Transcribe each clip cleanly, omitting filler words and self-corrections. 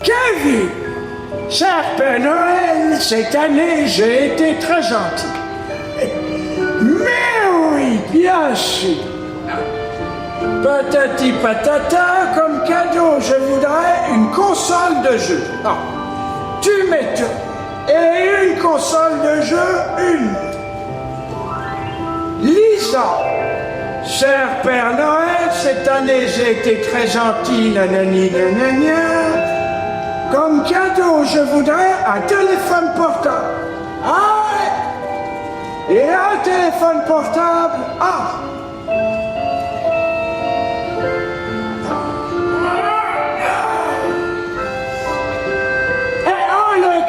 Kevin, cher Père Noël, cette année j'ai été très gentil. Mais oui, bien sûr. Patati patata, comme cadeau, je voudrais une console de jeu. Ah, tu m'étonnes. Et une console de jeu, une. Lisa, cher Père Noël, cette année j'ai été très gentil, nanani, nanana. Comme cadeau, je voudrais un téléphone portable. Ah, et un téléphone portable. Ah.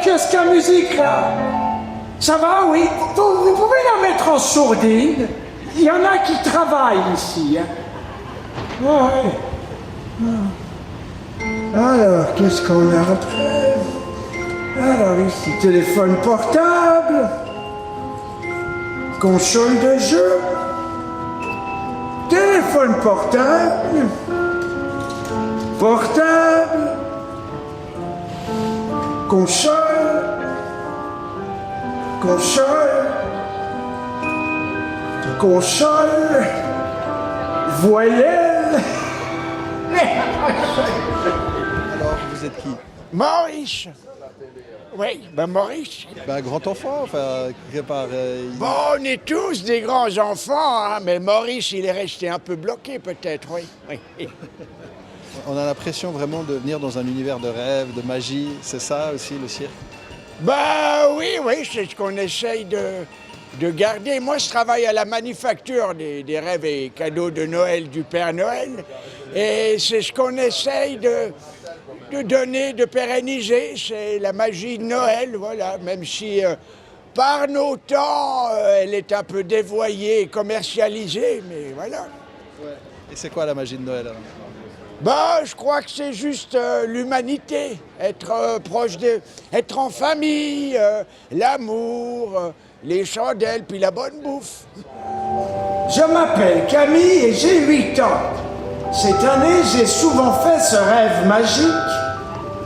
Qu'est-ce qu'à musique là? Ça va, oui? Vous pouvez la mettre en sourdine. Il y en a qui travaillent ici. Hein? Ouais. Alors, qu'est-ce qu'on a après? Alors, ici, téléphone portable, console de jeu, téléphone portable, console, voyelle. Alors, vous êtes qui? Maurice. Oui, ben Maurice. Un grand enfant, enfin, quelque part. Bon, on est tous des grands enfants, hein, mais Maurice, il est resté un peu bloqué peut-être, oui. On a l'impression vraiment de venir dans un univers de rêve, de magie. C'est ça aussi, le cirque? Bah oui, c'est ce qu'on essaye de garder. Moi, je travaille à la manufacture des rêves et cadeaux de Noël du Père Noël. Et c'est ce qu'on essaye de donner, de pérenniser. C'est la magie de Noël, voilà. Même si, par nos temps, elle est un peu dévoyée et commercialisée, mais voilà. Ouais. Et c'est quoi la magie de Noël alors? Bah, je crois que c'est juste l'humanité, être proche être en famille, l'amour, les chandelles, puis la bonne bouffe. Je m'appelle Camille et j'ai 8 ans. Cette année, j'ai souvent fait ce rêve magique.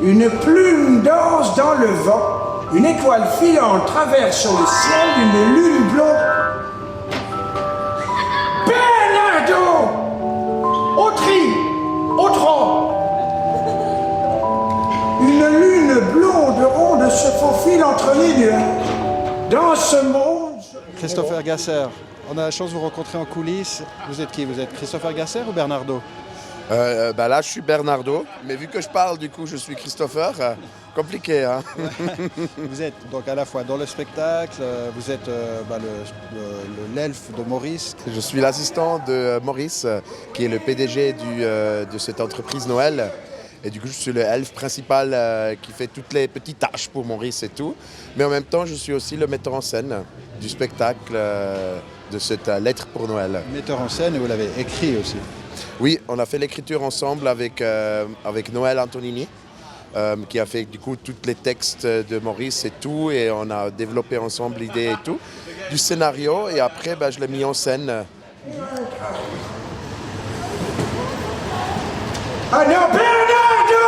Une plume danse dans le vent, une étoile filante traverse sur le ciel, une lune blonde. Bernardo! Autran! Une lune blonde ronde se faufile entre les nuages. Dans ce monde... Christopher Gasser, on a la chance de vous rencontrer en coulisses. Vous êtes qui? Vous êtes Christopher Gasser ou Bernardo? Là, je suis Bernardo, mais vu que je parle, du coup, je suis Christopher. Compliqué, hein? Vous êtes donc à la fois dans le spectacle, vous êtes l'elfe de Maurice. Je suis l'assistant de Maurice, qui est le PDG de cette entreprise Noël. Et du coup, je suis le elfe principal qui fait toutes les petites tâches pour Maurice et tout. Mais en même temps, je suis aussi le metteur en scène du spectacle de cette lettre pour Noël. Metteur en scène, et vous l'avez écrit aussi. Oui, on a fait l'écriture ensemble avec Noël Antonini, qui a fait du coup tous les textes de Maurice et tout, et on a développé ensemble l'idée et tout, du scénario, et après je l'ai mis en scène. Ah non, Bernardo!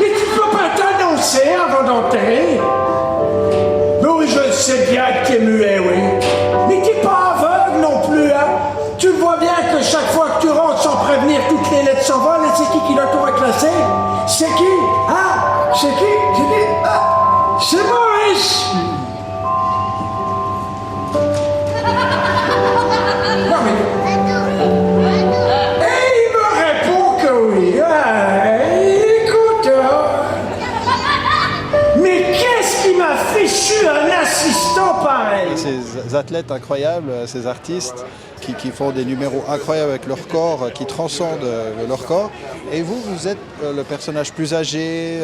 Mais tu peux pas t'annoncer avant d'enterrer? Oui, je sais bien que t'es muet, oui. Mais t'es pas aveugle non plus, hein? Tu vois bien que chaque fois que tu rentres sans prévenir, toutes les lettres s'envolent, et c'est qui l'auto classé? C'est qui? Ah, c'est qui? Ah, c'est Maurice! Non mais... Et il me répond que oui. Écoute, mais qu'est-ce qui m'a fichu un assistant pareil? Ces athlètes incroyables, ces artistes qui font des numéros incroyables avec leur corps, qui transcendent leur corps. Et vous êtes le personnage plus âgé,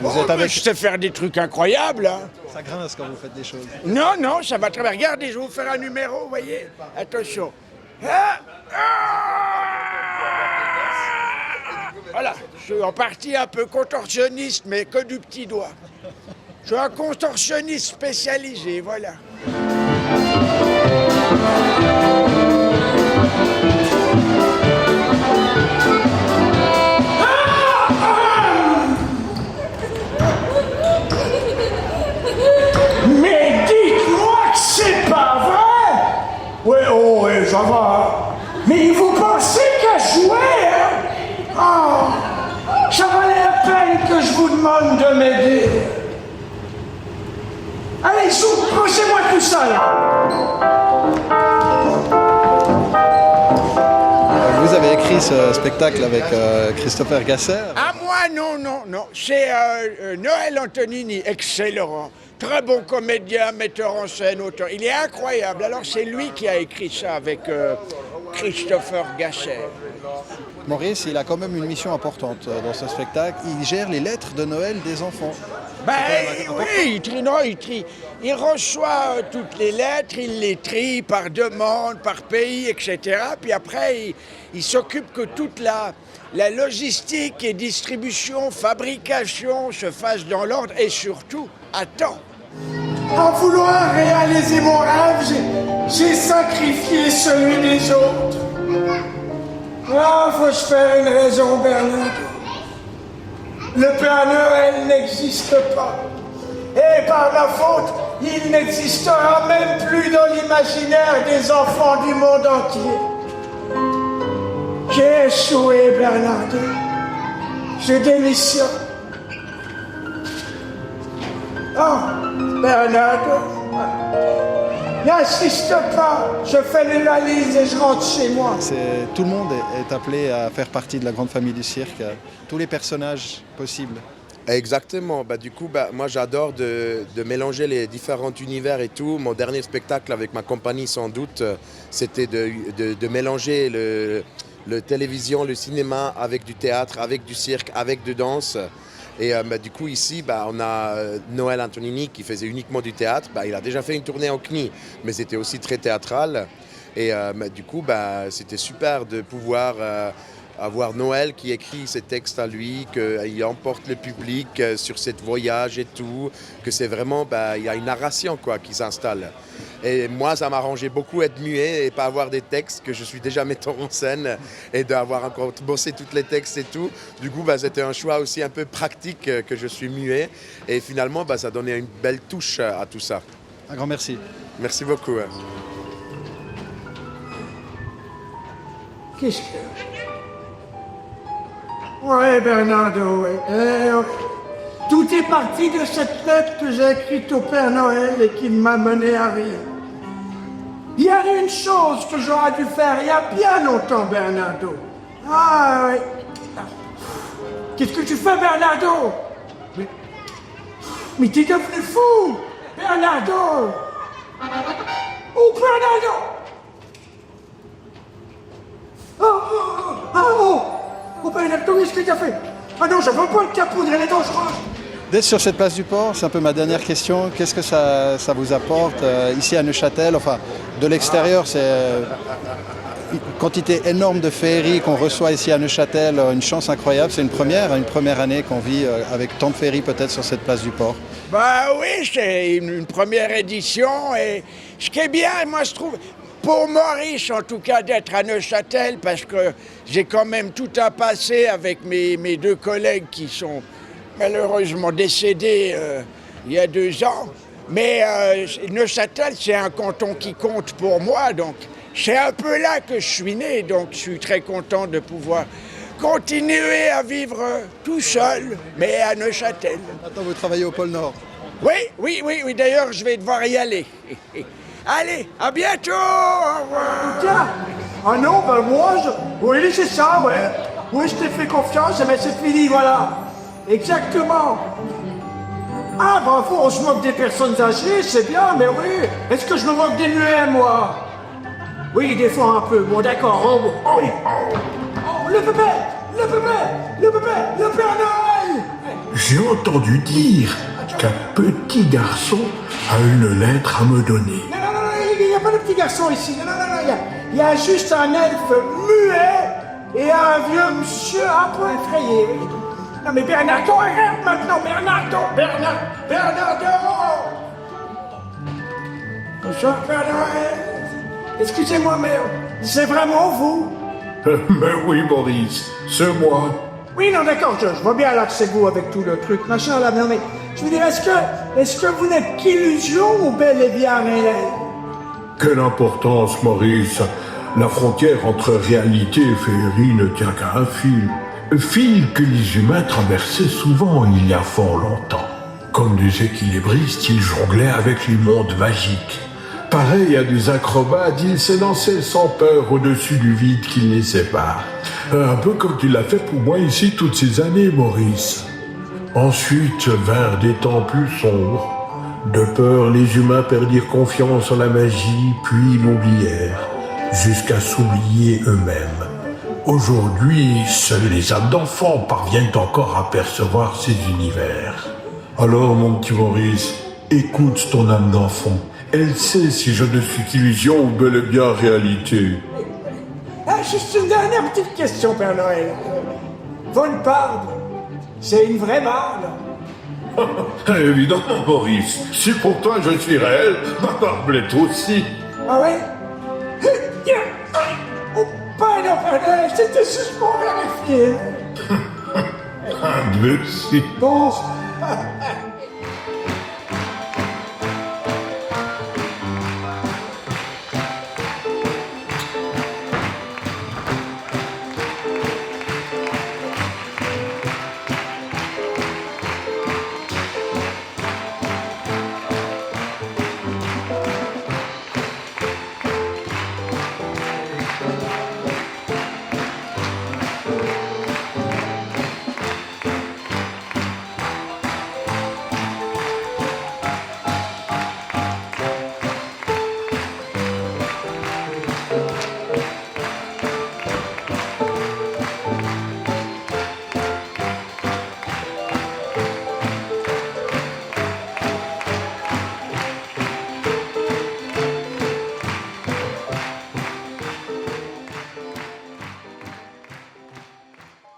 vous êtes avec... Je sais faire des trucs incroyables, hein. Ça grince quand vous faites des choses. Non, ça va très bien. Regardez, je vais vous faire un numéro, vous voyez. Attention. Ah, voilà, je suis en partie un peu contorsionniste, mais que du petit doigt. Je suis un contorsionniste spécialisé, voilà. Ah, ça là. Vous avez écrit ce spectacle avec Christopher Gasser. Ah, moi, non. C'est Noël Antonini, excellent. Très bon comédien, metteur en scène, auteur. Il est incroyable. Alors, c'est lui qui a écrit ça avec Christopher Gasser. Maurice, il a quand même une mission importante dans ce spectacle. Il gère les lettres de Noël des enfants. Ben oui, il trie. Il reçoit toutes les lettres, il les trie par demande, par pays, etc. Puis après, il s'occupe que toute la logistique et distribution, fabrication se fasse dans l'ordre et surtout à temps. En vouloir réaliser mon rêve, j'ai sacrifié celui des autres. Ah, faut se faire une raison, Bernard. Le Père Noël n'existe pas. Et par ma faute, il n'existera même plus dans l'imaginaire des enfants du monde entier. J'ai échoué, Bernard. Je démissionne. Oh, Bernard, n'insiste pas. Je fais les valises et je rentre chez moi. Tout le monde est appelé à faire partie de la grande famille du cirque. Tous les personnages possibles. Exactement. Du coup, moi j'adore de mélanger les différents univers et tout. Mon dernier spectacle avec ma compagnie, sans doute, c'était de mélanger le télévision, le cinéma avec du théâtre, avec du cirque, avec de danse. Et du coup, ici, on a Noël Antonini qui faisait uniquement du théâtre. Il a déjà fait une tournée en CNI, mais c'était aussi très théâtral. Et du coup, c'était super de pouvoir avoir Noël qui écrit ses textes à lui, qu'il emporte le public sur ce voyage et tout, que c'est vraiment, il y a une narration qui s'installe. Et moi, ça m'arrangeait beaucoup être muet et pas avoir des textes, que je suis déjà metteur en scène, et d'avoir encore bossé tous les textes et tout. Du coup, c'était un choix aussi un peu pratique que je suis muet. Et finalement, ça donnait une belle touche à tout ça. Un grand merci. Merci beaucoup. Qu'est-ce que... Ouais, Bernardo, ouais. Tout est parti de cette lettre que j'ai écrite au Père Noël et qui ne m'a mené à rien. Il y a une chose que j'aurais dû faire il y a bien longtemps, Bernardo. Ah, oui. Qu'est-ce que tu fais, Bernardo? Mais t'es devenu fou, Bernardo. Oh, Bernardo. Oh, Bernardo, qu'est-ce que tu as fait? Ah non, je veux pas le capoudre, elle est dangereuse. D'être sur cette place du port, c'est un peu ma dernière question. Qu'est-ce que ça vous apporte ici à Neuchâtel? Enfin, de l'extérieur, c'est une quantité énorme de féeries qu'on reçoit ici à Neuchâtel, une chance incroyable. C'est une première année qu'on vit avec tant de féeries peut-être sur cette place du port. Oui, c'est une première édition et ce qui est bien, moi je trouve, pour Maurice en tout cas, d'être à Neuchâtel, parce que j'ai quand même tout un passé avec mes deux collègues qui sont malheureusement décédés il y a 2 ans. Mais Neuchâtel, c'est un canton qui compte pour moi, donc c'est un peu là que je suis né, donc je suis très content de pouvoir continuer à vivre tout seul, mais à Neuchâtel. Maintenant, vous travaillez au pôle Nord. Oui, d'ailleurs, je vais devoir y aller. Allez, à bientôt, au revoir. Tiens. Ah non, moi, oui, c'est ça, ouais. Oui, je t'ai fait confiance, mais c'est fini, voilà. Exactement. Ah, bravo, on se moque des personnes âgées, c'est bien, mais oui. Est-ce que je me moque des muets, moi? Oui, des fois un peu. Bon, d'accord. Oh, le bébé, le Père Noël. J'ai entendu dire qu'un petit garçon a une lettre à me donner. Non, il n'y a pas de petit garçon ici. Non, il y a juste un elfe muet et un vieux monsieur un peu effrayé. Non mais Bernardo, arrête maintenant, Bernardo. Bonjour, Père Noël. Excusez-moi, mais c'est vraiment vous? Mais oui, Maurice, c'est moi. Oui, non, d'accord, je vois bien là que c'est vous avec tout le truc, machin là, non mais, je veux dire, est-ce que vous n'êtes qu'illusion ou bel et bien réel? Quelle importance, Maurice. La frontière entre réalité et féerie ne tient qu'à un fil. Fil que les humains traversaient souvent il y a fort longtemps. Comme des équilibristes, ils jonglaient avec les mondes magiques. Pareil à des acrobates, il s'élançait sans peur au-dessus du vide qui les sépare. Un peu comme tu l'as fait pour moi ici toutes ces années, Maurice. Ensuite vinrent des temps plus sombres. De peur, les humains perdirent confiance en la magie, puis l'oublièrent, jusqu'à s'oublier eux-mêmes. Aujourd'hui, seuls les âmes d'enfants parviennent encore à percevoir ces univers. Alors, mon petit Maurice, écoute ton âme d'enfant. Elle sait si je ne suis qu'illusion ou bel et bien réalité. Ah, juste une dernière petite question, Père Noël. Von Parde, c'est une vraie barbe? Évidemment, Maurice. Si pour toi je suis réel, ma barbe l'est aussi. Ah ouais? Oh, pardon, Père Noël, c'était juste pour vérifier. Merci. Bon.